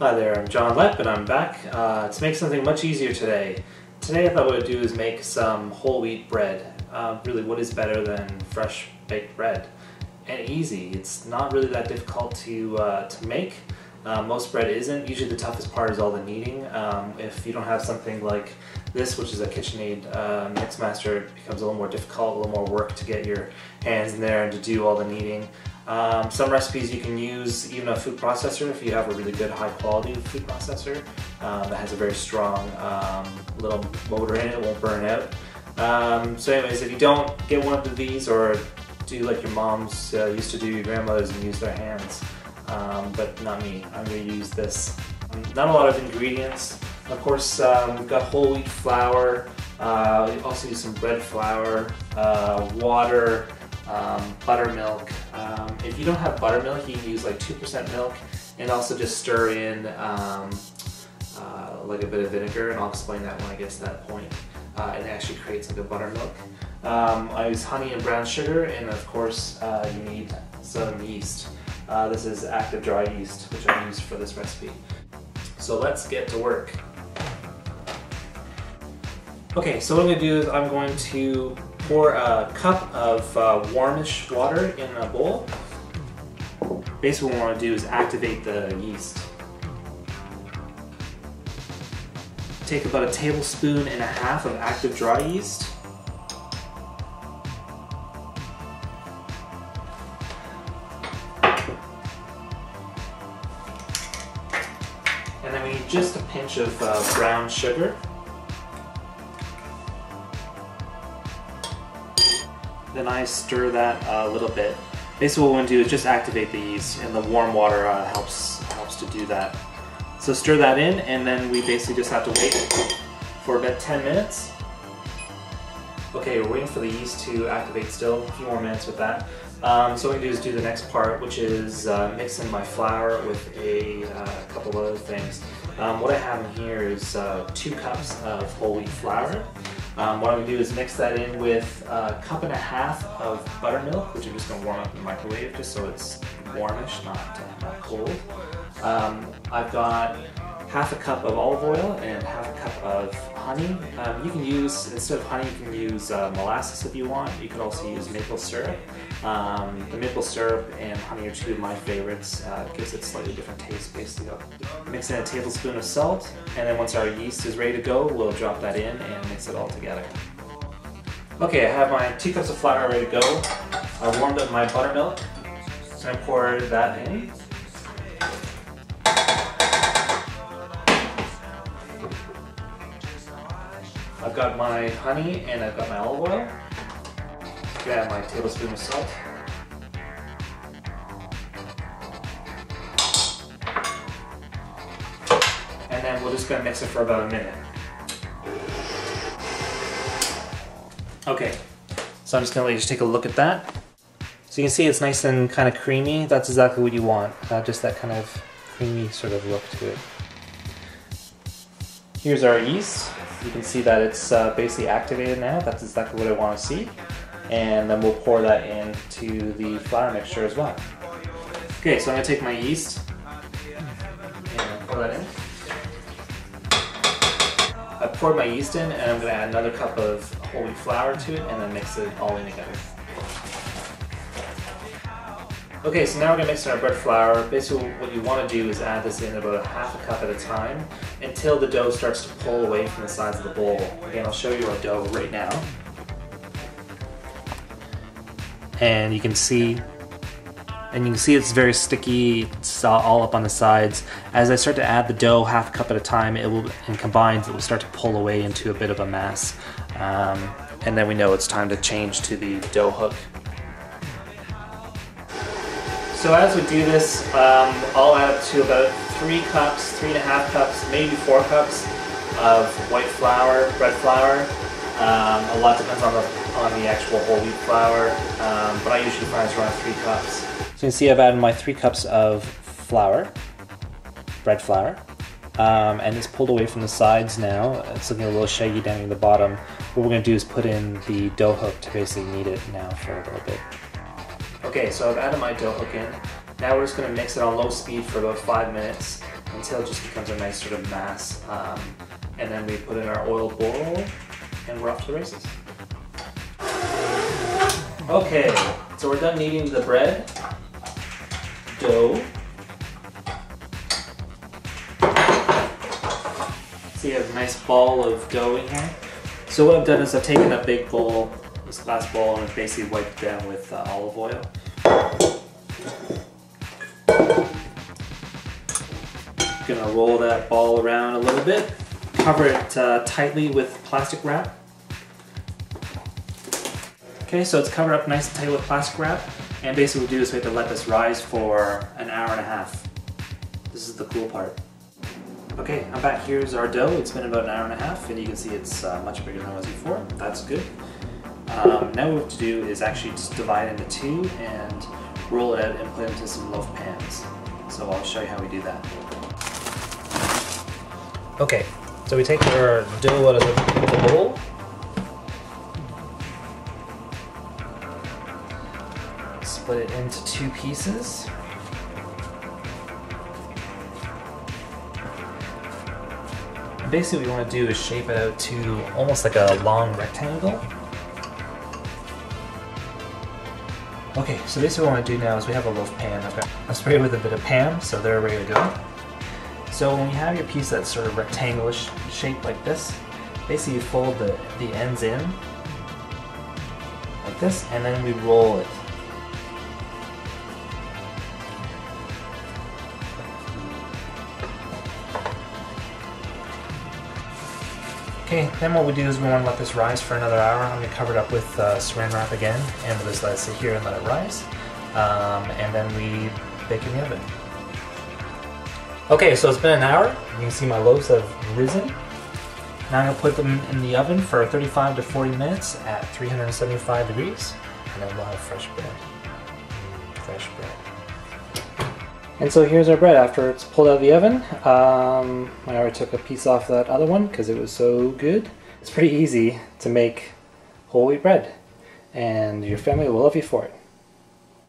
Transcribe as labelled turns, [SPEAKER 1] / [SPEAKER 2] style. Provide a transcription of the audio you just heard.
[SPEAKER 1] Hi there, I'm John Lepp and I'm back to make something much easier today. Today I thought what I'd do is make some whole wheat bread. Really, what is better than fresh baked bread? And easy. It's not really that difficult to make. Most bread isn't. Usually the toughest part is all the kneading. If you don't have something like this, which is a KitchenAid Mixmaster, it becomes a little more difficult, a little more work to get your hands in there and to do all the kneading. Some recipes you can use even a food processor if you have a really good high quality food processor that has a very strong little motor in it, it won't burn out. So anyways, if you don't get one of these, or do like your moms used to do, your grandmothers, and use their hands, but not me. I'm going to use this. Not a lot of ingredients. Of course, we've got whole wheat flour, we also use some bread flour, water, buttermilk. If you don't have buttermilk, you can use like 2% milk, and also just stir in like a bit of vinegar, and I'll explain that when I get to that point. It actually creates like a buttermilk. I use honey and brown sugar, and of course you need some yeast. This is active dry yeast, which I use for this recipe. So let's get to work. Okay, so what I'm going to do is I'm going to pour a cup of warmish water in a bowl. Basically what we want to do is activate the yeast. Take about 1.5 tablespoons of active dry yeast. And then we need just a pinch of brown sugar. Then I stir that a little bit. Basically what we want to do is just activate the yeast, and the warm water helps to do that. So stir that in, and then we basically just have to wait for about 10 minutes. Okay, we're waiting for the yeast to activate still, a few more minutes with that. So what we do is do the next part, which is mix in my flour with a couple of other things. What I have in here is 2 cups of whole wheat flour. What I'm going to do is mix that in with 1.5 cups of buttermilk, which I'm just going to warm up in the microwave just so it's warmish, not cold. I've got 1/2 cup of olive oil and 1/2 cup of honey. You can use, instead of honey, you can use molasses if you want. You could also use maple syrup. The maple syrup and honey are 2 of my favorites. It gives it a slightly different taste, basically. Mix in 1 tablespoon of salt, and then once our yeast is ready to go, we'll drop that in and mix it all together. Okay, I have my 2 cups of flour ready to go. I warmed up my buttermilk, so I pour that in. I've got my honey and I've got my olive oil. Grab my tablespoon of salt. And then we're just going to mix it for about a minute. Okay, so I'm just going to let you just take a look at that. So you can see it's nice and kind of creamy. That's exactly what you want. Just that kind of creamy sort of look to it. Here's our yeast. You can see that it's basically activated now. That's exactly what I want to see. And then we'll pour that into the flour mixture as well. Okay, so I'm going to take my yeast and pour that in. I've poured my yeast in, and I'm going to add another cup of whole wheat flour to it, and then mix it all in together. Okay, so now we're going to mix in our bread flour. Basically what you want to do is add this in about 1/2 cup at a time until the dough starts to pull away from the sides of the bowl. Again, I'll show you our dough right now. And you can see it's very sticky. It's all up on the sides. As I start to add the dough 1/2 cup at a time, and combined, it will start to pull away into a bit of a mass. And then we know it's time to change to the dough hook. So as we do this, I'll add up to about 3 cups, 3.5 cups, maybe 4 cups of white flour, bread flour. A lot depends on the actual whole wheat flour, but I usually find it's around 3 cups. So you can see I've added my 3 cups of flour, bread flour, and it's pulled away from the sides now. It's looking a little shaggy down at the bottom. What we're going to do is put in the dough hook to basically knead it now for a little bit. Okay, so I've added my dough hook in. Now we're just going to mix it on low speed for about 5 minutes. until it just becomes a nice sort of mass. And then we put in our oiled bowl and we're off to the races. Okay, so we're done kneading the bread dough. So you have a nice ball of dough in here. So what I've done is I've taken a big bowl, this glass bowl, and basically wiped it down with olive oil. Gonna roll that ball around a little bit, cover it tightly with plastic wrap. Okay, so it's covered up nice and tight with plastic wrap, and basically what we do is we have to let this rise for an hour and a half. This is the cool part. Okay, I'm back. Here's our dough. It's been about an hour and a half, and you can see it's much bigger than it was before. That's good. Now what we have to do is actually just divide it into two and roll it out and put it into some loaf pans. So I'll show you how we do that. Okay, so we take our dough out of the bowl. Split it into two pieces. And basically what we want to do is shape it out to almost like a long rectangle. Okay, so basically what I want to do now is we have a loaf pan. I've sprayed it with a bit of Pam, so they're ready to go. So when you have your piece that's sort of rectangular shape like this, basically you fold the ends in like this, and then we roll it. Okay, then what we do is we want to let this rise for another hour. I'm going to cover it up with saran wrap again, and we'll just let it sit here and let it rise. And then we bake in the oven. Okay, so it's been an hour. You can see my loaves have risen. Now I'm going to put them in the oven for 35 to 40 minutes at 375 degrees, and then we'll have fresh bread. Fresh bread. And so here's our bread after it's pulled out of the oven. I already took a piece off that other one because it was so good. It's pretty easy to make whole wheat bread, and your family will love you for it.